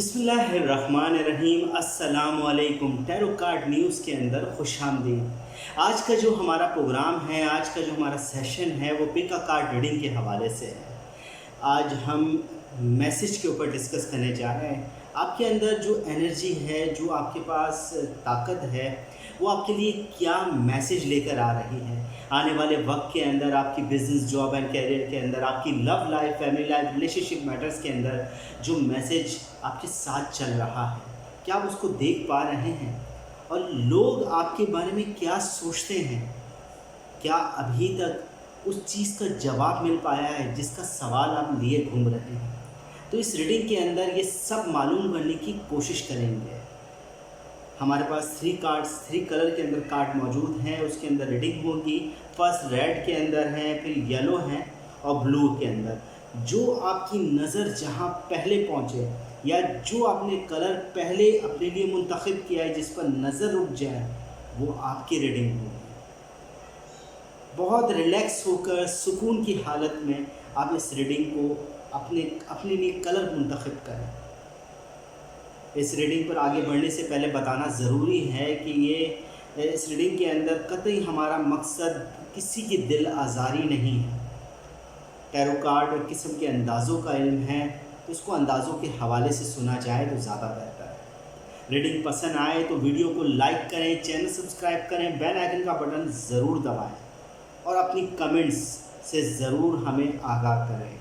बिस्मिल्लाहिर्रहमानिर्रहीम। अस्सलाम वालेकुम। टैरो कार्ड न्यूज़ के अंदर खुशामदीद। आज का जो हमारा प्रोग्राम है, आज का जो हमारा सेशन है वो पिक अ कार्ड रीडिंग के हवाले से है। आज हम मैसेज के ऊपर डिस्कस करने जा रहे हैं। आपके अंदर जो एनर्जी है, जो आपके पास ताकत है, वो आपके लिए क्या मैसेज लेकर आ रही है। आने वाले वक्त के अंदर आपकी बिज़नेस, जॉब एंड कैरियर के अंदर, आपकी love life, family life, relationship matters के अंदर जो मैसेज आपके साथ चल रहा है, क्या आप उसको देख पा रहे हैं? और लोग आपके बारे में क्या सोचते हैं? क्या अभी तक उस चीज़ का जवाब मिल पाया है जिसका सवाल आप लिए घूम रहे हैं? तो इस रीडिंग के अंदर ये सब मालूम करने की कोशिश करेंगे। हमारे पास 3 कार्ड्स, 3 कलर के अंदर कार्ड मौजूद हैं। उसके अंदर रीडिंग होगी। फर्स्ट रेड के अंदर है, फिर येलो है और ब्लू के अंदर। जो आपकी नज़र जहां पहले पहुंचे या जो आपने कलर पहले अपने लिए मुंतखब किया है, जिस पर नज़र रुक जाए, वो आपकी रीडिंग होगी। बहुत रिलैक्स होकर सुकून की हालत में आप इस रीडिंग को अपने लिए कलर मुंतखब करें। इस रीडिंग पर आगे बढ़ने से पहले बताना ज़रूरी है कि इस रीडिंग के अंदर कतई हमारा मकसद किसी की दिल आज़ारी नहीं है। टैरो कार्ड एक किस्म के अंदाज़ों का इल्म है, तो इसको अंदाज़ों के हवाले से सुना जाए तो ज़्यादा बेहतर है। रीडिंग पसंद आए तो वीडियो को लाइक करें, चैनल सब्सक्राइब करें, बेल आइकन का बटन ज़रूर दबाएं और अपनी कमेंट्स से ज़रूर हमें आगाह करें।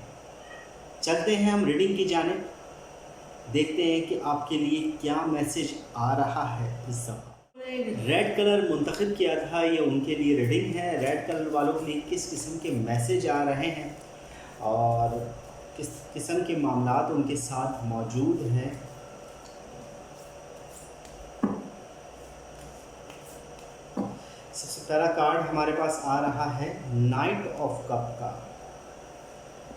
चलते हैं हम रीडिंग की जानिब, देखते हैं कि आपके लिए क्या मैसेज आ रहा है। इस दफ़ा रेड कलर मुंतखब किया था, ये उनके लिए रीडिंग है। रेड कलर वालों के लिए किस किस्म के मैसेज आ रहे हैं और किस किस्म के मामलात उनके साथ मौजूद हैं। सबसे पहला कार्ड हमारे पास आ रहा है नाइट ऑफ कप का।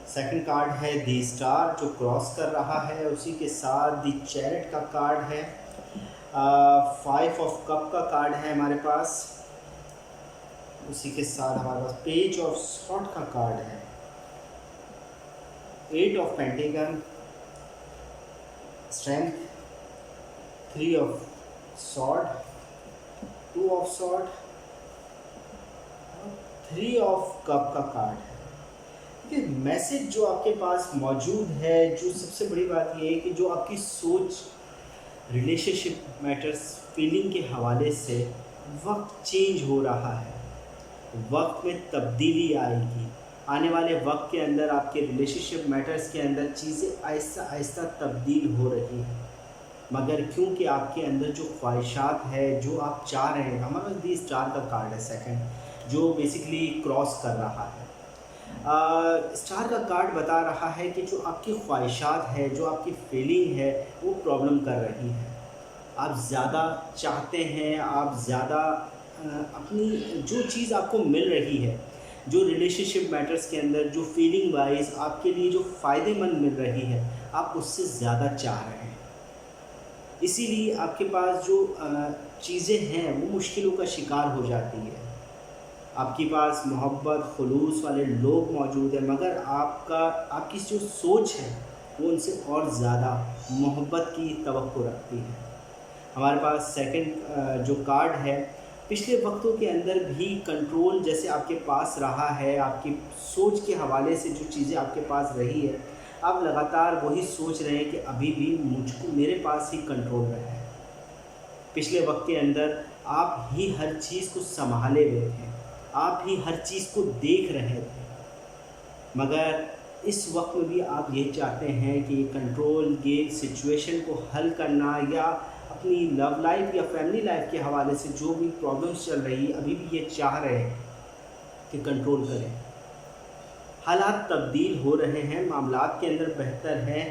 सेकंड कार्ड है दी स्टार जो क्रॉस कर रहा है, उसी के साथ दी चैरिट का कार्ड है। 5 ऑफ कप का कार्ड है हमारे पास, उसी के साथ हमारे पास पेज ऑफ सॉर्ड का कार्ड है। 8 of pentacle, strength, 3 of sword, 2 of sword, 3 of cup का कार्ड है। देखिए, मैसेज जो आपके पास मौजूद है, जो सबसे बड़ी बात यह है कि जो आपकी सोच रिलेशनशिप मैटर्स, फीलिंग के हवाले से वक्त चेंज हो रहा है, वक्त में तब्दीली आएगी। आने वाले वक्त के अंदर आपके रिलेशनशिप मैटर्स के अंदर चीज़ें आहिस्ता आहिस्ता तब्दील हो रही हैं, मगर क्योंकि आपके अंदर जो ख्वाहिशात है, जो आप चाह रहे हैं, हमारे पास दी स्टार का कार्ड है सेकंड, जो बेसिकली क्रॉस कर रहा है। स्टार का कार्ड बता रहा है कि जो आपकी ख्वाहिशात है, जो आपकी फीलिंग है, वो प्रॉब्लम कर रही है। आप ज़्यादा चाहते हैं, आप ज़्यादा अपनी जो चीज़ आपको मिल रही है, जो रिलेशनशिप मैटर्स के अंदर जो फीलिंग वाइज आपके लिए जो फ़ायदेमंद मिल रही है, आप उससे ज़्यादा चाह रहे हैं। इसीलिए आपके पास जो चीज़ें हैं वो मुश्किलों का शिकार हो जाती है। आपके पास मोहब्बत, खुलूस वाले लोग मौजूद हैं, मगर आपकी जो सोच है वो उनसे और ज़्यादा मोहब्बत की तवक्को रखती है। हमारे पास सेकंड जो कार्ड है, पिछले वक्तों के अंदर भी कंट्रोल जैसे आपके पास रहा है, आपकी सोच के हवाले से जो चीज़ें आपके पास रही है, आप लगातार वही सोच रहे हैं कि अभी भी मुझको मेरे पास ही कंट्रोल रहा है। पिछले वक्त के अंदर आप ही हर चीज़ को संभाले हुए थे, आप ही हर चीज़ को देख रहे थे, मगर इस वक्त में भी आप ये चाहते हैं कि कंट्रोल ये सिचुएशन को हल करना, या अपनी लव लाइफ या फैमिली लाइफ के हवाले से जो भी प्रॉब्लम्स चल रही है, अभी भी ये चाह रहे हैं कि कंट्रोल करें। हालात तब्दील हो रहे हैं, मामलात के अंदर बेहतर है।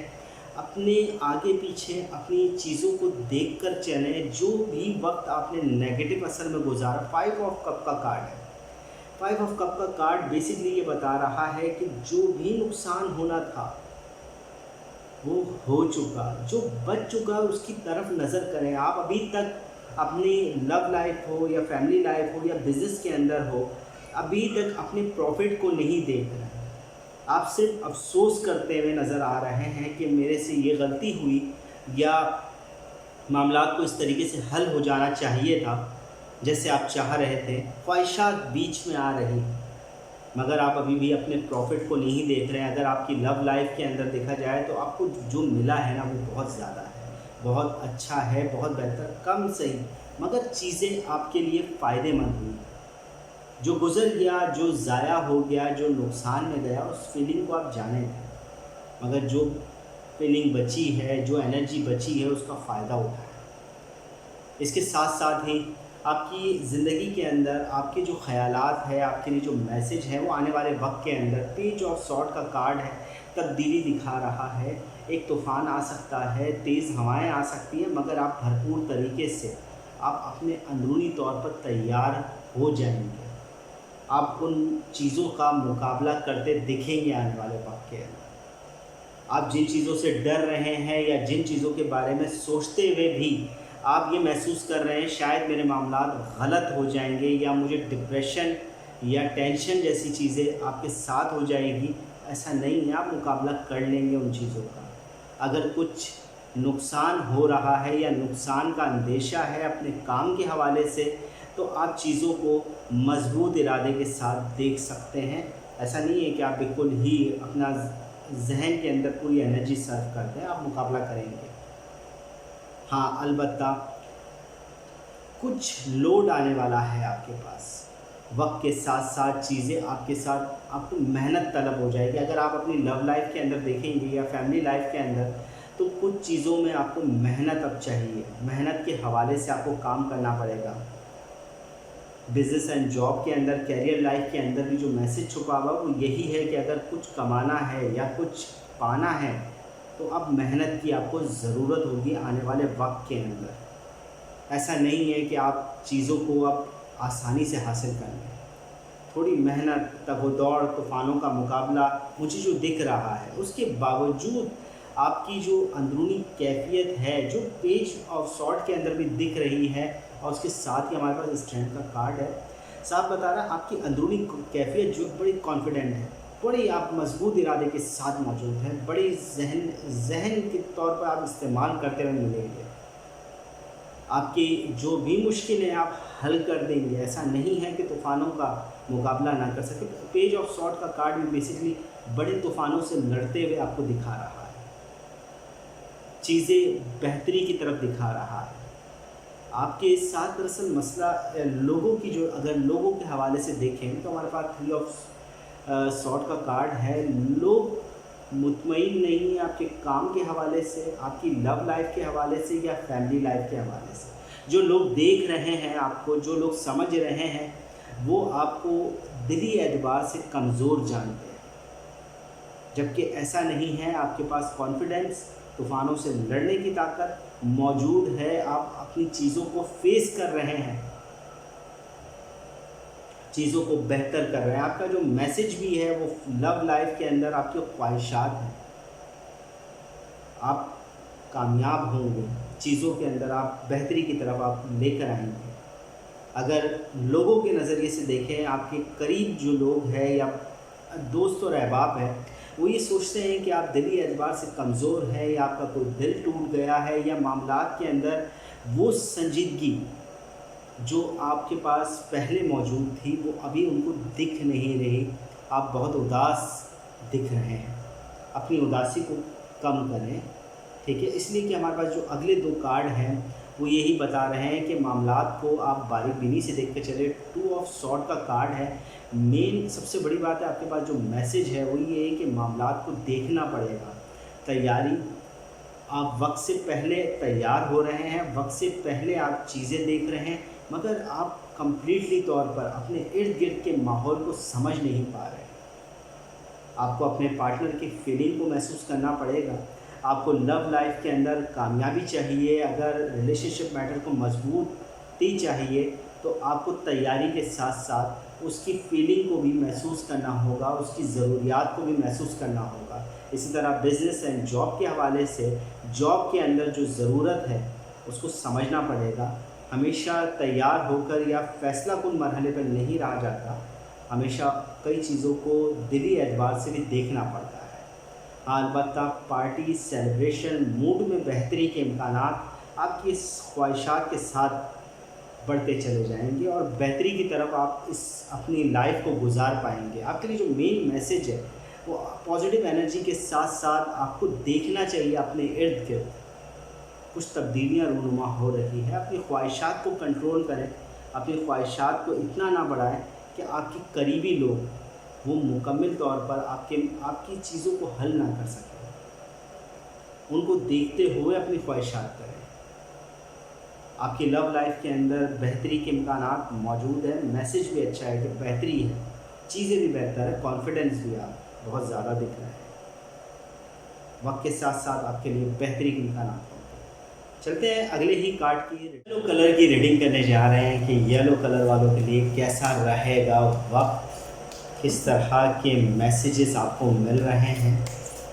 अपने आगे पीछे अपनी चीज़ों को देखकर चलें। जो भी वक्त आपने नेगेटिव असर में गुजारा, 5 ऑफ कप का कार्ड है। 5 ऑफ कप का कार्ड बेसिकली ये बता रहा है कि जो भी नुकसान होना था वो हो चुका, जो बच चुका उसकी तरफ नज़र करें। आप अभी तक अपनी लव लाइफ हो या फैमिली लाइफ हो या बिज़नेस के अंदर हो, अभी तक अपने प्रॉफिट को नहीं देख रहे। आप सिर्फ अफसोस करते हुए नज़र आ रहे हैं कि मेरे से ये गलती हुई, या मामलात को इस तरीके से हल हो जाना चाहिए था जैसे आप चाह रहे थे, ख्वाहिशात बीच में आ रही, मगर आप अभी भी अपने प्रॉफिट को नहीं देख रहे हैं। अगर आपकी लव लाइफ के अंदर देखा जाए तो आपको जो मिला है ना वो बहुत ज़्यादा है, बहुत अच्छा है, बहुत बेहतर, कम सही, मगर चीज़ें आपके लिए फ़ायदेमंद हुई। जो गुज़र गया, जो ज़ाया हो गया, जो नुकसान में गया, उस फीलिंग को आप जाने थे, मगर जो फीलिंग बची है, जो एनर्जी बची है, उसका फ़ायदा उठाएं। इसके साथ साथ ही आपकी ज़िंदगी के अंदर आपके जो ख़यालात है, आपके लिए जो मैसेज है, वो आने वाले वक्त के अंदर पेज ऑफ सॉर्ट का कार्ड है, तब्दीली दिखा रहा है। एक तूफ़ान आ सकता है, तेज़ हवाएं आ सकती हैं, मगर आप भरपूर तरीके से आप अपने अंदरूनी तौर पर तैयार हो जाएंगे। आप उन चीज़ों का मुकाबला करते दिखेंगे आने वाले वक्त के अंदर। आप जिन चीज़ों से डर रहे हैं या जिन चीज़ों के बारे में सोचते हुए भी आप ये महसूस कर रहे हैं शायद मेरे मामलात गलत हो जाएंगे या मुझे डिप्रेशन या टेंशन जैसी चीज़ें आपके साथ हो जाएगी, ऐसा नहीं है। आप मुकाबला कर लेंगे उन चीज़ों का। अगर कुछ नुकसान हो रहा है या नुकसान का अंदेशा है अपने काम के हवाले से, तो आप चीज़ों को मजबूत इरादे के साथ देख सकते हैं। ऐसा नहीं है कि आप बिल्कुल ही अपना जहन के अंदर पूरी एनर्जी सर्व करते हैं, आप मुकाबला करेंगे। हाँ, अलबत्ता कुछ लोड आने वाला है आपके पास। वक्त के साथ साथ चीज़ें आपके साथ आपको मेहनत तलब हो जाएगी। अगर आप अपनी लव लाइफ के अंदर देखेंगे या फैमिली लाइफ के अंदर, तो कुछ चीज़ों में आपको मेहनत अब चाहिए। मेहनत के हवाले से आपको काम करना पड़ेगा। बिज़नेस एंड जॉब के अंदर, कैरियर लाइफ के अंदर भी जो मैसेज छुपा हुआ वो यही है कि अगर कुछ कमाना है या कुछ पाना है तो अब मेहनत की आपको ज़रूरत होगी आने वाले वक्त के अंदर। ऐसा नहीं है कि आप चीज़ों को अब आसानी से हासिल कर लें। थोड़ी मेहनत, तगो-दौड़, तूफ़ानों का मुकाबला मुझे जो दिख रहा है, उसके बावजूद आपकी जो अंदरूनी कैफ़ियत है, जो पेज ऑफ सॉर्ट के अंदर भी दिख रही है, और उसके साथ ही हमारे पास स्ट्रेंथ का कार्ड है, साफ बता रहा है आपकी अंदरूनी कैफ़ियत जो बड़ी कॉन्फिडेंट है, बड़ी आप मजबूत इरादे के साथ मौजूद हैं, बड़ी जहन के तौर पर आप इस्तेमाल करते हुए मिलेंगे। आपकी जो भी मुश्किलें आप हल कर देंगे। ऐसा नहीं है कि तूफ़ानों का मुकाबला ना कर सके। पेज ऑफ सॉर्ट का कार्ड भी बेसिकली बड़े तूफ़ानों से लड़ते हुए आपको दिखा रहा है, चीज़ें बेहतरी की तरफ दिखा रहा है। आपके साथ दरअसल मसला लोगों की, जो अगर लोगों के हवाले से देखें तो हमारे पास 3 ऑफ सॉर्ट का कार्ड है। लोग मुतमईन नहीं है आपके काम के हवाले से, आपकी लव लाइफ के हवाले से या फैमिली लाइफ के हवाले से। जो लोग देख रहे हैं आपको, जो लोग समझ रहे हैं, वो आपको दिली एतबार से कमज़ोर जानते हैं, जबकि ऐसा नहीं है। आपके पास कॉन्फिडेंस, तूफ़ानों से लड़ने की ताकत मौजूद है। आप अपनी चीज़ों को फेस कर रहे हैं, चीज़ों को बेहतर कर रहे हैं। आपका जो मैसेज भी है वो लव लाइफ के अंदर आपकी ख्वाहिशात हैं। आप कामयाब होंगे चीज़ों के अंदर, आप बेहतरी की तरफ आप लेकर आएंगे। अगर लोगों के नज़रिए से देखें, आपके करीब जो लोग हैं या दोस्त और अहबाब हैं, वो ये सोचते हैं कि आप दिली एतबार से कमज़ोर हैं, या आपका कोई दिल टूट गया है, या मामलात के अंदर वो संजीदगी जो आपके पास पहले मौजूद थी वो अभी उनको दिख नहीं रही। आप बहुत उदास दिख रहे हैं। अपनी उदासी को कम करें, ठीक है। इसलिए कि हमारे पास जो अगले 2 कार्ड हैं वो यही बता रहे हैं कि मामलात को आप बारीक-बीनी से देख कर चले। 2 ऑफ सॉर्ट का कार्ड है। मेन सबसे बड़ी बात है, आपके पास जो मैसेज है वो ये है कि मामलात को देखना पड़ेगा। तैयारी, आप वक्त से पहले तैयार हो रहे हैं, वक्त से पहले आप चीज़ें देख रहे हैं, मगर आप कंप्लीटली तौर पर अपने इर्द गिर्द के माहौल को समझ नहीं पा रहे। आपको अपने पार्टनर की फीलिंग को महसूस करना पड़ेगा। आपको लव लाइफ के अंदर कामयाबी चाहिए, अगर रिलेशनशिप मैटर को मजबूती चाहिए, तो आपको तैयारी के साथ साथ उसकी फीलिंग को भी महसूस करना होगा, उसकी ज़रूरियात को भी महसूस करना होगा। इसी तरह बिज़नेस एंड जॉब के हवाले से, जॉब के अंदर जो ज़रूरत है उसको समझना पड़ेगा। हमेशा तैयार होकर या फ़ैसला कुन मरहले पर नहीं रहा जाता, हमेशा कई चीज़ों को दिली एतबार से भी देखना पड़ता है। हाँ, अलबत्ता पार्टी, सेलिब्रेशन, मूड में बेहतरी के इम्कानात आपकी इस ख्वाहिशात के साथ बढ़ते चले जाएंगे और बेहतरी की तरफ आप इस अपनी लाइफ को गुजार पाएंगे। आपके लिए जो मेन मैसेज है वो पॉजिटिव एनर्जी के साथ साथ आपको देखना चाहिए अपने इर्द गिर्द कुछ तब्दीलियाँ रूनुमा हो रही है। अपनी ख्वाहिशात को कंट्रोल करें, अपनी ख्वाहिशात को इतना ना बढ़ाएं कि आपके करीबी लोग वो मुकम्मल तौर पर आपकी चीज़ों को हल ना कर सकें। उनको देखते हुए अपनी ख्वाहिशात करें। आपकी लव लाइफ के अंदर बेहतरी के इम्कानात मौजूद है। मैसेज भी अच्छा है कि बेहतरी है, चीज़ें भी बेहतर है, कॉन्फिडेंस भी आप बहुत ज़्यादा दिख रहा है। वक्त के साथ साथ आपके लिए बेहतरी के इम्कानात होंगे। चलते हैं अगले ही कार्ड की येलो कलर की रीडिंग करने जा रहे हैं कि येलो कलर वालों के लिए कैसा रहेगा वक्त, किस तरह के मैसेजेस आपको मिल रहे हैं,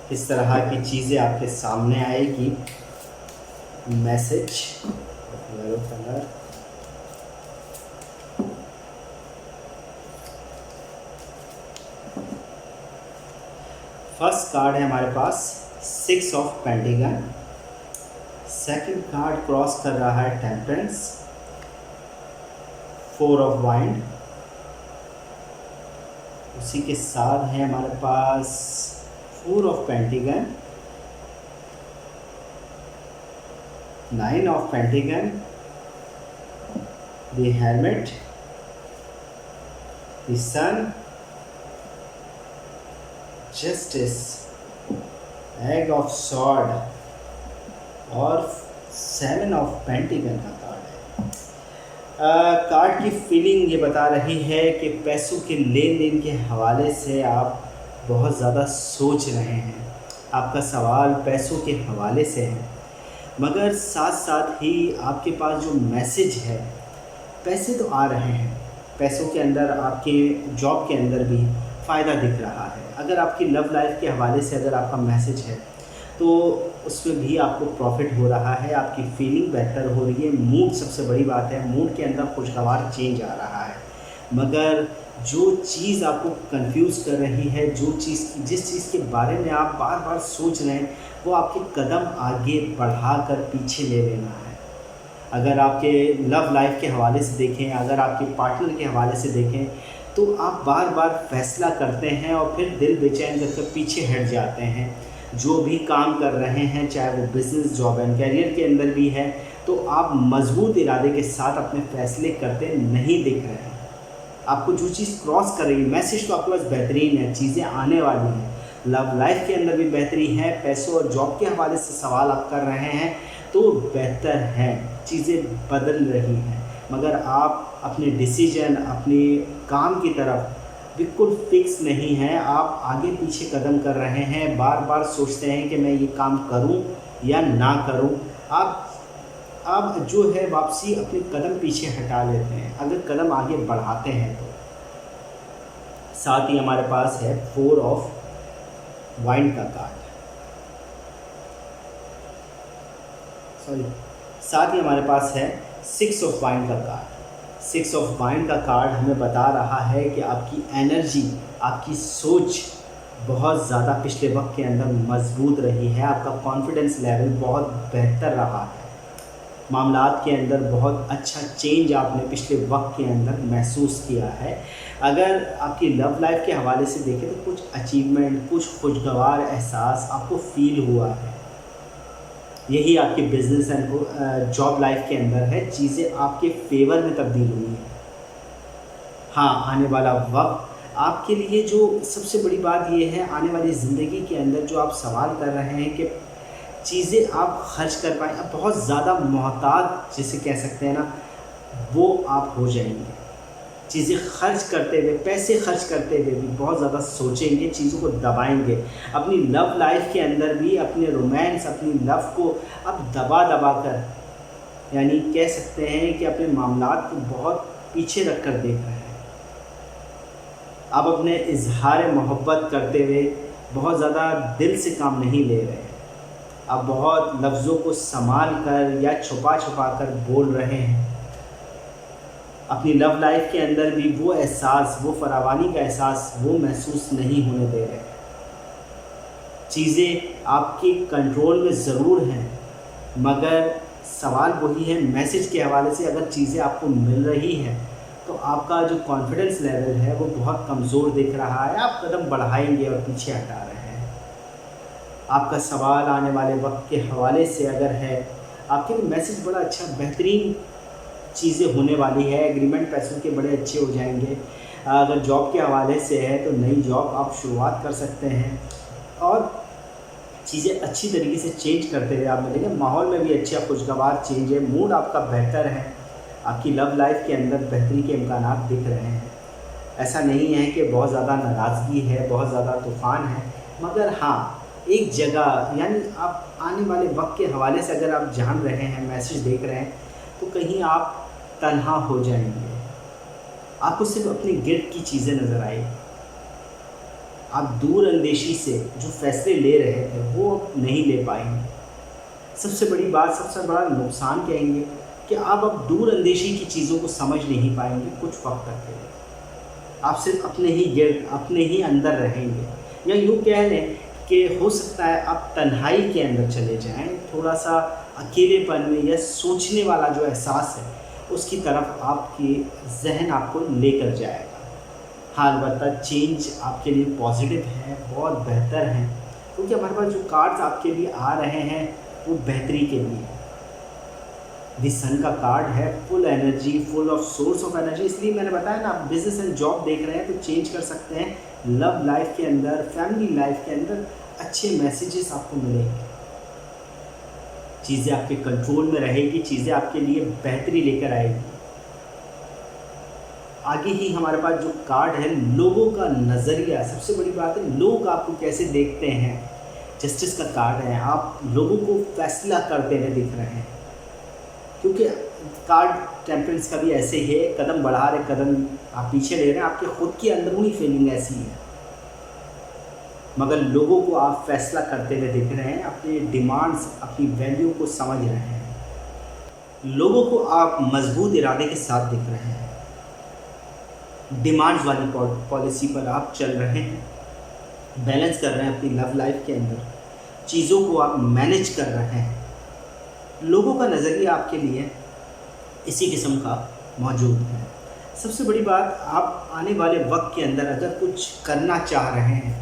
किस तरह की चीज़ें आपके सामने आएगी। Message yellow colour, first card है हमारे पास 6 of pentacle, second card cross कर रहा है टेम्परेंस, 4 ऑफ वाइंड, उसी के साथ है हमारे पास 4 of pentacle, 9 of pentacle, the helmet, the sun, justice, ace of sword और 7 ऑफ पेंटिकल का कार्ड है। कार्ड की फीलिंग ये बता रही है कि पैसों के लेन देन के हवाले से आप बहुत ज़्यादा सोच रहे हैं। आपका सवाल पैसों के हवाले से है, मगर साथ साथ ही आपके पास जो मैसेज है, पैसे तो आ रहे हैं, पैसों के अंदर आपके जॉब के अंदर भी फ़ायदा दिख रहा है। अगर आपकी लव लाइफ के हवाले से अगर आपका मैसेज है तो उसमें भी आपको प्रॉफिट हो रहा है, आपकी फीलिंग बेहतर हो रही है। मूड सबसे बड़ी बात है, मूड के अंदर खुशगवार चेंज आ रहा है। मगर जो चीज़ आपको कंफ्यूज कर रही है, जिस चीज़ के बारे में आप बार बार सोच रहे हैं, वो आपके कदम आगे बढ़ाकर पीछे ले लेना है। अगर आपके लव लाइफ के हवाले से देखें, अगर आपके पार्टनर के हवाले से देखें, तो आप बार बार फैसला करते हैं और फिर दिल बेचैन करके पीछे हट जाते हैं। जो भी काम कर रहे हैं, चाहे वो बिज़नेस, जॉब एंड करियर के अंदर भी है, तो आप मजबूत इरादे के साथ अपने फैसले करते नहीं दिख रहे हैं। आपको जो चीज़ क्रॉस कर रही है, मैसेज तो आपके पास बेहतरीन है, चीज़ें आने वाली हैं, लव लाइफ के अंदर भी बेहतरी है, पैसों और जॉब के हवाले से सवाल आप कर रहे हैं तो बेहतर है, चीज़ें बदल रही हैं। मगर आप अपने डिसीजन, अपने काम की तरफ बिल्कुल फिक्स नहीं है। आप आगे पीछे कदम कर रहे हैं, बार बार सोचते हैं कि मैं ये काम करूं या ना करूं। आप जो है वापसी अपने कदम पीछे हटा लेते हैं अगर कदम आगे बढ़ाते हैं तो। साथ ही हमारे पास है 4 ऑफ वाइंड का कार्ड, साथ ही हमारे पास है 6 ऑफ वाइंड का कार्ड। 6 ऑफ वाइंड का कार्ड हमें बता रहा है कि आपकी एनर्जी, आपकी सोच बहुत ज़्यादा पिछले वक्त के अंदर मजबूत रही है। आपका कॉन्फिडेंस लेवल बहुत बेहतर रहा है। मामलात के अंदर बहुत अच्छा चेंज आपने पिछले वक्त के अंदर महसूस किया है। अगर आपकी लव लाइफ के हवाले से देखें तो कुछ अचीवमेंट, कुछ खुशगवार एहसास आपको फील हुआ है। यही आपके बिजनेस एंड जॉब लाइफ के अंदर है, चीज़ें आपके फेवर में तब्दील हुई हैं। हाँ, आने वाला वक्त आपके लिए जो सबसे बड़ी बात ये है, आने वाली ज़िंदगी के अंदर जो आप सवाल कर रहे हैं कि चीज़ें आप खर्च कर पाएँ, आप बहुत ज़्यादा मोहताज जिसे कह सकते हैं ना, वो आप हो जाएंगे। चीज़ें खर्च करते हुए, पैसे खर्च करते हुए भी बहुत ज़्यादा सोचेंगे, चीज़ों को दबाएंगे। अपनी लव लाइफ के अंदर भी अपने रोमांस, अपनी लव को अब दबा दबा कर, यानी कह सकते हैं कि अपने मामलात को बहुत पीछे रख कर देख रहे हैं। अब अपने इजहार मोहब्बत करते हुए बहुत ज़्यादा दिल से काम नहीं ले रहे हैं। अब बहुत लफ्ज़ों को संभाल कर या छुपा छुपा कर बोल रहे हैं। अपनी लव लाइफ के अंदर भी वो एहसास, वो फरावानी का एहसास वो महसूस नहीं होने दे रहे। चीज़ें आपके कंट्रोल में ज़रूर हैं, मगर सवाल वही है मैसेज के हवाले से अगर चीज़ें आपको मिल रही हैं तो आपका जो कॉन्फिडेंस लेवल है वो बहुत कमज़ोर दिख रहा है, आप कदम बढ़ाएंगे और पीछे हटा रहे हैं। आपका सवाल आने वाले वक्त के हवाले से अगर है, आपके लिए मैसेज बड़ा अच्छा बेहतरीन चीज़ें होने वाली है, एग्रीमेंट पैसों के बड़े अच्छे हो जाएंगे। अगर जॉब के हवाले से है तो नई जॉब आप शुरुआत कर सकते हैं और चीज़ें अच्छी तरीके से चेंज करते हुए आप मिलेंगे। माहौल में भी अच्छा खुशगवार चेंज है, मूड आपका बेहतर है, आपकी लव लाइफ के अंदर बेहतरी के इम्कानात दिख रहे हैं। ऐसा नहीं है कि बहुत ज़्यादा नाराज़गी है, बहुत ज़्यादा तूफ़ान है, मगर हाँ, एक जगह यानी आप आने वाले वक्त के हवाले से अगर आप जान रहे हैं, मैसेज देख रहे हैं, तो कहीं आप तन्हा हो जाएंगे। आपको सिर्फ अपनी गिल्ट की चीज़ें नज़र आएगी। आप दूर अंदेशी से जो फैसले ले रहे थे वो अब नहीं ले पाएंगे। सबसे बड़ी बात, सबसे बड़ा नुकसान कहेंगे कि आप अब दूर अंदेशी की चीज़ों को समझ नहीं पाएंगे कुछ वक्त तक के लिए। आप सिर्फ अपने ही गिल्ट, अपने ही अंदर रहेंगे, या यूँ कह लें कि हो सकता है आप तन्हाई के अंदर चले जाएं, थोड़ा सा अकेलेपन में, या सोचने वाला जो एहसास है उसकी तरफ आपकी जहन आपको लेकर जाएगा। हाँ, अलबत्ता चेंज आपके लिए पॉजिटिव है, बहुत बेहतर हैं, क्योंकि हमारे पास जो कार्ड्स आपके लिए आ रहे हैं वो बेहतरी के लिए। द सन का कार्ड है, full energy, full of source of energy. इसलिए मैंने बताया ना, आप बिजनेस एंड जॉब देख रहे हैं तो चेंज कर सकते हैं। लव लाइफ के अंदर, फैमिली लाइफ के अंदर अच्छे मैसेजेस आपको मिलेंगे, चीज़ें आपके कंट्रोल में रहेगी, चीज़ें आपके लिए बेहतरी लेकर आएगी। आगे ही हमारे पास जो कार्ड है, लोगों का नज़रिया, सबसे बड़ी बात है लोग आपको कैसे देखते हैं। जस्टिस का कार्ड है, आप लोगों को फैसला करते हुए दिख रहे हैं, क्योंकि कार्ड टेम्परेंस का भी ऐसे ही है, कदम बढ़ा रहे, कदम आप पीछे ले रहे हैं, आपके खुद की अंदरूनी फीलिंग ऐसी है, मगर लोगों को आप फैसला करते हुए दिख रहे हैं, अपने डिमांड्स, अपनी वैल्यू को समझ रहे हैं, लोगों को आप मजबूत इरादे के साथ दिख रहे हैं, डिमांड्स वाली पॉलिसी पर आप चल रहे हैं, बैलेंस कर रहे हैं अपनी लव लाइफ के अंदर, चीज़ों को आप मैनेज कर रहे हैं। लोगों का नज़रिया आपके लिए इसी किस्म का मौजूद है। सबसे बड़ी बात, आप आने वाले वक्त के अंदर अगर कुछ करना चाह रहे हैं,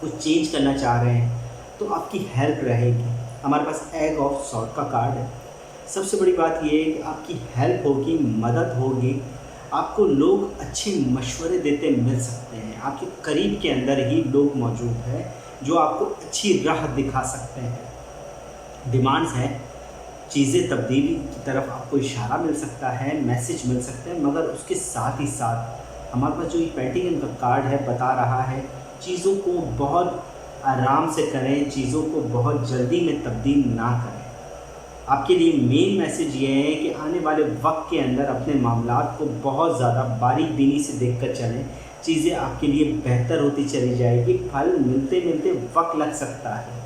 कुछ चेंज करना चाह रहे हैं, तो आपकी हेल्प रहेगी। हमारे पास एग ऑफ सॉर्ट का कार्ड है। सबसे बड़ी बात ये है कि आपकी हेल्प होगी, मदद होगी, आपको लोग अच्छे मशवरे देते मिल सकते हैं। आपके करीब के अंदर ही लोग मौजूद हैं जो आपको अच्छी राह दिखा सकते हैं। डिमांड्स हैं, चीज़ें तब्दीली की तरफ आपको इशारा मिल सकता है, मैसेज मिल सकते हैं, मगर उसके साथ ही साथ हमारे पास जो ये पेंटिंग का कार्ड है बता रहा है चीज़ों को बहुत आराम से करें, चीज़ों को बहुत जल्दी में तब्दील ना करें। आपके लिए मेन मैसेज ये है कि आने वाले वक्त के अंदर अपने मामलात को बहुत ज़्यादा बारीक बीनी से देखकर चलें, चीज़ें आपके लिए बेहतर होती चली जाएगी। फल मिलते मिलते वक्त लग सकता है,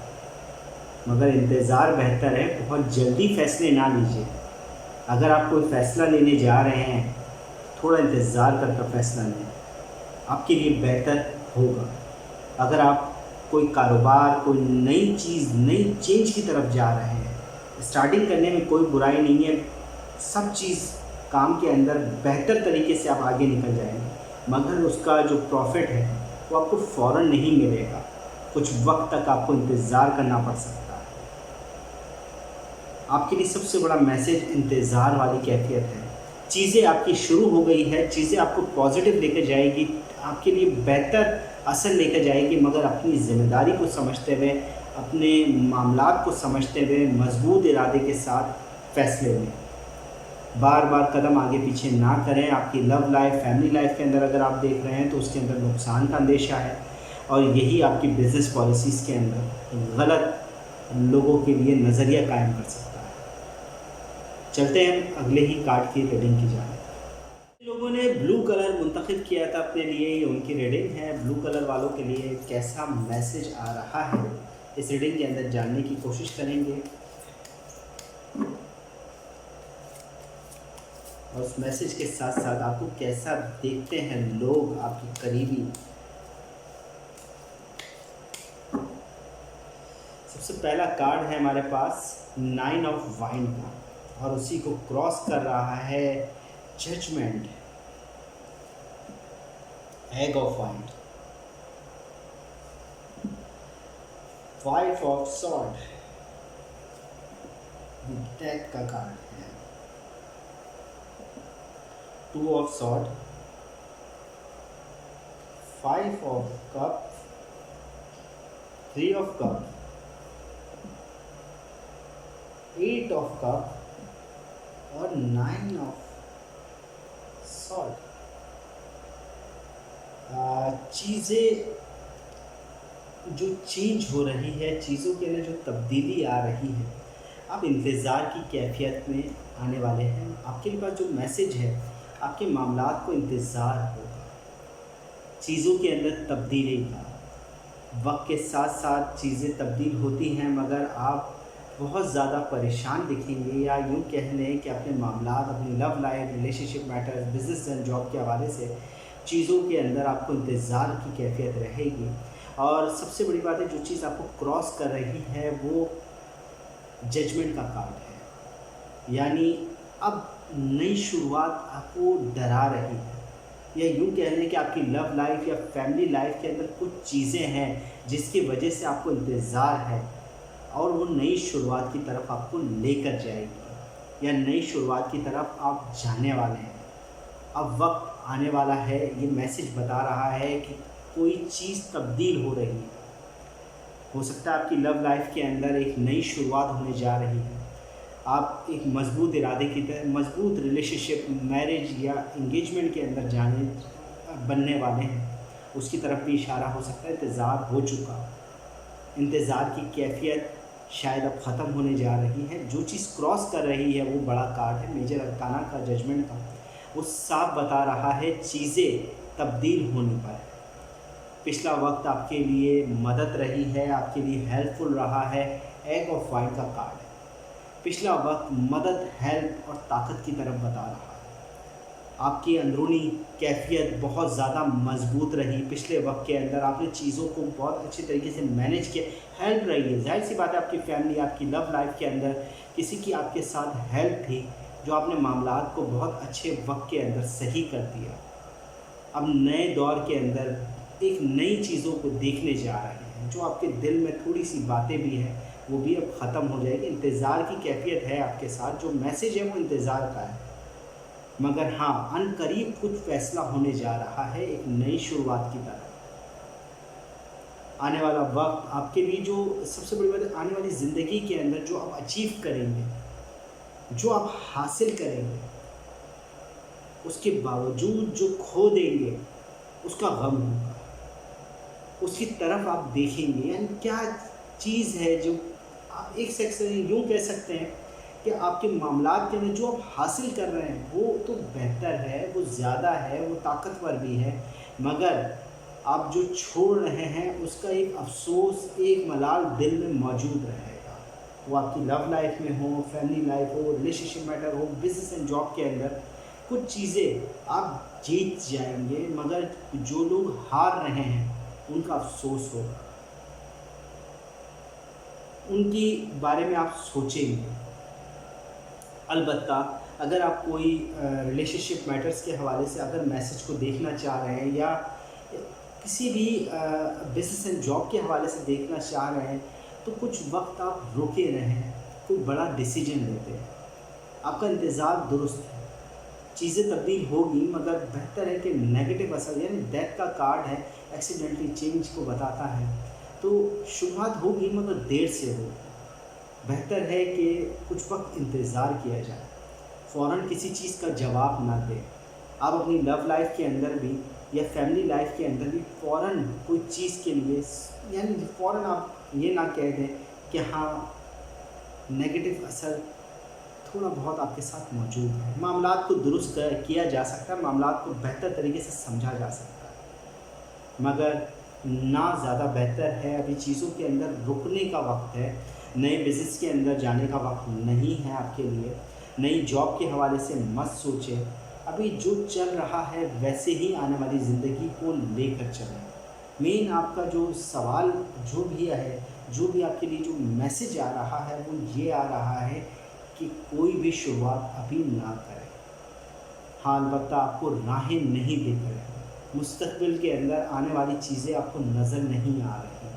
मगर इंतज़ार बेहतर है। बहुत जल्दी फैसले ना लीजिए। अगर आप कोई फ़ैसला लेने जा रहे हैं, थोड़ा इंतज़ार करके फ़ैसला लें, आपके लिए बेहतर होगा। अगर आप कोई कारोबार, कोई नई चीज़, नई चेंज की तरफ जा रहे हैं, स्टार्टिंग करने में कोई बुराई नहीं है। सब चीज़ काम के अंदर बेहतर तरीके से आप आगे निकल जाएंगे, मगर उसका जो प्रॉफिट है वो आपको फ़ौरन नहीं मिलेगा। कुछ वक्त तक आपको इंतज़ार करना पड़ सकता है। आपके लिए सबसे बड़ा मैसेज इंतज़ार वाली कैफियत है। चीज़ें आपकी शुरू हो गई है, चीज़ें आपको पॉजिटिव लेकर जाएगी, आपके लिए बेहतर असर लेकर जाएगी, मगर अपनी ज़िम्मेदारी को समझते हुए, अपने मामलात को समझते हुए, मजबूत इरादे के साथ फ़ैसले लें। बार बार कदम आगे पीछे ना करें। आपकी लव लाइफ, फैमिली लाइफ के अंदर अगर आप देख रहे हैं तो उसके अंदर नुकसान का अंदेशा है, और यही आपकी बिज़नेस पॉलिसीज़ के अंदर गलत लोगों के लिए नज़रिया कायम कर सकता है। चलते हैं अगले ही कार्ड की रीडिंग की जाए। लोगों ने ब्लू कलर मुंतखब किया था अपने लिए, ये उनकी रीडिंग है। ब्लू कलर वालों के लिए कैसा मैसेज आ रहा है, इस रीडिंग के अंदर जानने की कोशिश करेंगे, और उस मैसेज के साथ साथ आपको कैसा देखते हैं लोग, आपके करीबी। सबसे पहला कार्ड है हमारे पास 9 ऑफ वाइन का, और उसी को क्रॉस कर रहा है judgement, ace of wine, 5 of sword, death का कार्ड है, 2 of sword, 5 of cup, 3 of cup, 8 of cup और 9 ऑफ सॉर्ड। चीज़ें जो चेंज हो रही है, चीज़ों के अंदर जो तब्दीली आ रही है, आप इंतज़ार की कैफियत में आने वाले हैं। आपके पास जो मैसेज है, आपके मामलात को इंतज़ार होगा, चीज़ों के अंदर तब्दीली का। वक्त के साथ साथ चीज़ें तब्दील होती हैं, मगर आप बहुत ज़्यादा परेशान दिखेंगे, या यूँ कह लें कि अपने मामलात, अपनी love life, relationship matters, business and job के हवाले से चीज़ों के अंदर आपको इंतज़ार की कैफियत रहेगी। और सबसे बड़ी बात है, जो चीज़ आपको क्रॉस कर रही है वो जजमेंट का कार्ड है, यानी अब नई शुरुआत आपको डरा रही है, या यूँ कह लें कि आपकी लव लाइफ या फैमिली लाइफ के अंदर कुछ चीज़ें हैं जिसकी वजह से आपको इंतज़ार है, और वो नई शुरुआत की तरफ आपको लेकर जाएगी, या नई शुरुआत की तरफ आप जाने वाले हैं। अब वक्त आने वाला है, ये मैसेज बता रहा है कि कोई चीज़ तब्दील हो रही है। हो सकता है आपकी लव लाइफ के अंदर एक नई शुरुआत होने जा रही है। आप एक मजबूत इरादे की तरह, मजबूत रिलेशनशिप, मैरिज या इंगेजमेंट के अंदर बनने वाले हैं, उसकी तरफ भी इशारा हो सकता है। इंतज़ार हो चुका, इंतज़ार की कैफियत शायद अब ख़त्म होने जा रही है। जो चीज़ क्रॉस कर रही है वो बड़ा कार्ड है, मेजर अरकाना का, जजमेंट का। वो साफ बता रहा है चीज़ें तब्दील होने पर। पिछला वक्त आपके लिए मदद रही है, आपके लिए हेल्पफुल रहा है, एग ऑफ वाइन का कार्ड है। पिछला वक्त मदद, हेल्प और ताकत की तरफ बता रहा है। आपकी अंदरूनी कैफियत बहुत ज़्यादा मजबूत रही पिछले वक्त के अंदर, आपने चीज़ों को बहुत अच्छे तरीके से मैनेज किया, हेल्प रही है। जाहिर सी बात है, आपकी फैमिली, आपकी लव लाइफ के अंदर किसी की आपके साथ हेल्प थी, जो आपने मामलात को बहुत अच्छे वक्त के अंदर सही कर दिया। अब नए दौर के अंदर एक नई चीज़ों को देखने जा रहे हैं, जो आपके दिल में थोड़ी सी बातें भी हैं, वो भी अब ख़त्म हो जाएगी। इंतज़ार की कैफियत है आपके साथ, जो मैसेज है वो इंतज़ार का है, मगर हाँ, अनकरीब कुछ फैसला होने जा रहा है एक नई शुरुआत की तरफ। आने वाला वक्त आपके लिए, जो सबसे बड़ी बात है, आने वाली ज़िंदगी के अंदर जो आप अचीव करेंगे, जो आप हासिल करेंगे, उसके बावजूद जो खो देंगे उसका गम होगा, उसकी तरफ आप देखेंगे। यानी क्या चीज़ है जो आप एक सेक्शन यूँ कह सकते हैं कि आपके मामलात के अंदर जो आप हासिल कर रहे हैं वो तो बेहतर है, वो ज़्यादा है, वो ताकतवर भी है, मगर आप जो छोड़ रहे हैं उसका एक अफसोस, एक मलाल दिल में मौजूद रहेगा। वो आपकी लव लाइफ में हो, फैमिली लाइफ हो, रिलेशनशिप मैटर हो, बिजनेस एंड जॉब के अंदर कुछ चीज़ें आप जीत जाएंगे, मगर जो लोग हार रहे हैं उनका अफसोस होगा, उनकी बारे में आप सोचेंगे। अलबत्ता अगर आप कोई रिलेशनशिप मैटर्स के हवाले से अगर मैसेज को देखना चाह रहे हैं, या किसी भी बिजनेस एंड जॉब के हवाले से देखना चाह रहे हैं, तो कुछ वक्त आप रुके रहें, कोई बड़ा डिसीजन लेते हैं। आपका इंतज़ार दुरुस्त है, चीज़ें तब्दील होगी, मगर बेहतर है कि नेगेटिव असर, यानी डेथ का कार्ड है, एक्सीडेंटली चेंज को बताता है, तो शुरुआत होगी मगर देर से होगी। बेहतर है कि कुछ वक्त इंतज़ार किया जाए, फ़ौरन किसी चीज़ का जवाब ना दें। आप अपनी लव लाइफ के अंदर भी या फैमिली लाइफ के अंदर भी फ़ौरन कोई चीज़ के लिए, यानी फ़ौरन आप ये ना कह दें कि हाँ, नेगेटिव असर थोड़ा बहुत आपके साथ मौजूद है। मामलात को दुरुस्त किया जा सकता है, मामलात को बेहतर तरीके से समझा जा सकता है, मगर ना ज़्यादा बेहतर है। अभी चीज़ों के अंदर रुकने का वक्त है, नए बिज़नेस के अंदर जाने का वक्त नहीं है आपके लिए। नई जॉब के हवाले से मत सोचें, अभी जो चल रहा है वैसे ही आने वाली ज़िंदगी को लेकर चलें। मेन आपका जो सवाल जो भी है जो भी आपके लिए जो मैसेज आ रहा है वो ये आ रहा है कि कोई भी शुरुआत अभी ना करें। हाँ, अलबत्ता आपको राहें नहीं दिख रही हैं, मुस्तक़बिल के अंदर आने वाली चीज़ें आपको नज़र नहीं आ रही,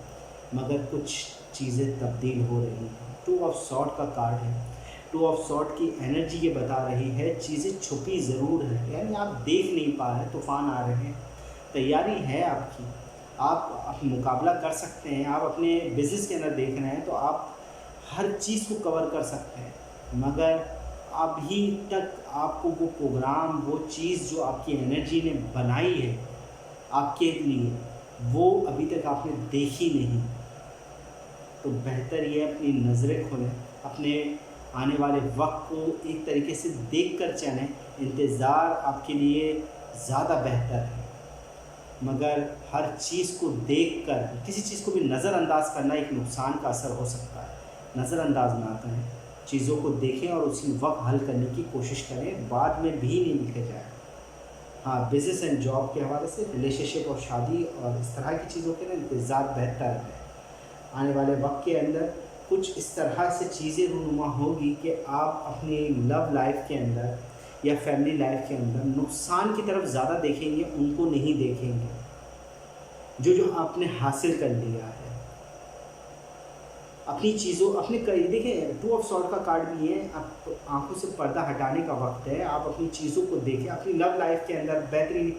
मगर कुछ चीज़ें तब्दील हो रही हैं। टू ऑफ सॉर्ड का कार्ड है। टू ऑफ सॉर्ड की एनर्जी ये बता रही है चीज़ें छुपी ज़रूर है, यानी आप देख नहीं पा रहे, तूफ़ान आ रहे हैं, तैयारी है आपकी, आप मुकाबला कर सकते हैं। आप अपने बिज़नेस के अंदर देख रहे हैं तो आप हर चीज़ को कवर कर सकते हैं, मगर अभी तक आपको वो प्रोग्राम, वो चीज़ जो आपकी एनर्जी ने बनाई है आपके लिए, वो अभी तक आपने देखी नहीं। तो बेहतर ये है अपनी नज़रें खोलें, अपने आने वाले वक्त को एक तरीके से देख कर चलें। इंतज़ार आपके लिए ज़्यादा बेहतर है, मगर हर चीज़ को देख कर किसी चीज़ को भी नज़रअंदाज करना एक नुकसान का असर हो सकता है। नज़रअंदाज ना करें, चीज़ों को देखें और उसी वक्त हल करने की कोशिश करें, बाद में भी नहीं लिखे जाए। हाँ, बिज़नेस एंड जॉब के हवाले से, रिलेशनशिप और शादी और इस तरह की चीज़ों के लिए इंतज़ार बेहतर है। आने वाले वक्त के अंदर कुछ इस तरह से चीज़ें रूनुमा होगी कि आप अपनी लव लाइफ के अंदर या फैमिली लाइफ के अंदर नुकसान की तरफ ज़्यादा देखेंगे, उनको नहीं देखेंगे जो जो आपने हासिल कर लिया है। अपनी चीज़ों अपने कई देखें, टू ऑफ सॉर्ड का कार्ड भी है, आप आंखों से पर्दा हटाने का वक्त है। आप अपनी चीज़ों को देखें, अपनी लव लाइफ के अंदर बेहतरी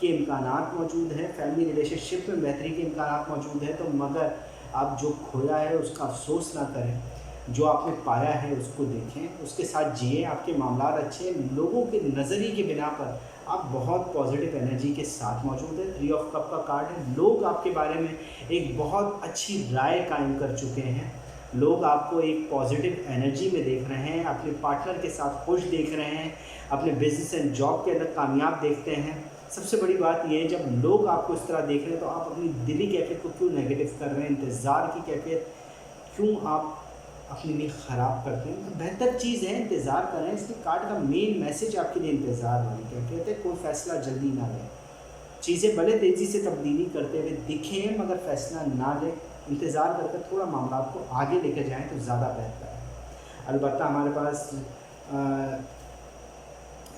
के इम्कानात मौजूद हैं, फैमिली रिलेशनशिप में बेहतरी के इम्कानात मौजूद हैं, तो मगर आप जो खोया है उसका अफसोस ना करें, जो आपने पाया है उसको देखें, उसके साथ जिए। आपके मामला अच्छे हैं, लोगों के नज़रिए के बिना पर आप बहुत पॉजिटिव एनर्जी के साथ मौजूद है। थ्री ऑफ कप का कार्ड है। लोग आपके बारे में एक बहुत अच्छी राय कायम कर चुके हैं, लोग आपको एक पॉजिटिव एनर्जी में देख रहे हैं, अपने पार्टनर के साथ खुश देख रहे हैं, अपने बिजनेस एंड जॉब के अंदर कामयाब देखते हैं। सबसे बड़ी बात यह है, जब लोग आपको इस तरह देख रहे हैं तो आप अपनी दिली कैफियत को क्यों नेगेटिव कर रहे हैं, इंतज़ार की कैफियत क्यों आप अपने लिए ख़राब करते हैं। तो बेहतर चीज़ है इंतज़ार करें। इसलिए कार्ड का मेन मैसेज आपके लिए इंतज़ार वाली कैफियत है। कोई फ़ैसला जल्दी ना लें, चीज़ें भले तेज़ी से तब्दीली करते हुए दिखें मगर फ़ैसला ना लें, इंतज़ार करके थोड़ा मामला को आगे लेकर जाएँ तो ज़्यादा बेहतर है। अलबत्ता हमारे पास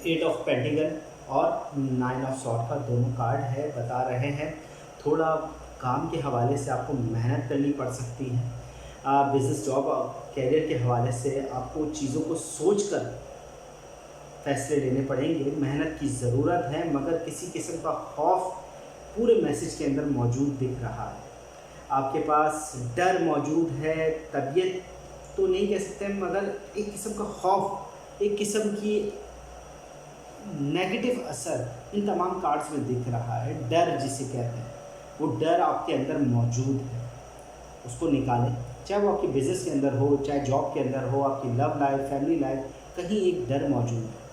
8 ऑफ पेंटिकल और 9 ऑफ सॉर्ड का दोनों कार्ड है, बता रहे हैं थोड़ा काम के हवाले से आपको मेहनत करनी पड़ सकती है। बिज़नेस जॉब कैरियर के हवाले से आपको चीज़ों को सोचकर फैसले लेने पड़ेंगे। मेहनत की ज़रूरत है, मगर किसी किस्म का खौफ पूरे मैसेज के अंदर मौजूद दिख रहा है। आपके पास डर मौजूद है, तबीयत तो नहीं कह सकते मगर एक किस्म का खौफ, एक किस्म की नेगेटिव असर इन तमाम कार्ड्स में दिख रहा है। डर जिसे कहते हैं, वो डर आपके अंदर मौजूद है, उसको निकालें। चाहे वो आपके बिज़नेस के अंदर हो, चाहे जॉब के अंदर हो, आपकी लव लाइफ, फैमिली लाइफ, कहीं एक डर मौजूद है।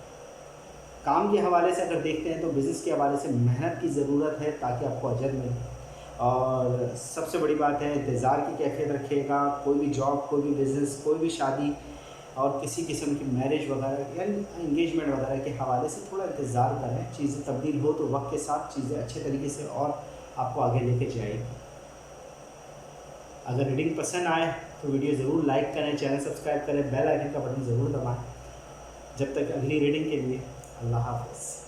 काम के हवाले से अगर देखते हैं तो बिज़नेस के हवाले से मेहनत की ज़रूरत है ताकि आपको अजर मिले। और सबसे बड़ी बात है इंतज़ार की कैफियत रखिएगा। कोई भी जॉब, कोई भी बिज़नेस, कोई भी शादी और किसी किस्म की मैरिज वगैरह या इंगेजमेंट वगैरह के हवाले से थोड़ा इंतज़ार करें। चीज़ें तब्दील हो तो वक्त के साथ चीज़ें अच्छे तरीके से और आपको आगे लेके जाएगी। अगर रीडिंग पसंद आए तो वीडियो ज़रूर लाइक करें, चैनल सब्सक्राइब करें, बेल आइकन का बटन ज़रूर दबाएं। जब तक अगली रीडिंग के लिए अल्लाह हाफ़िज़।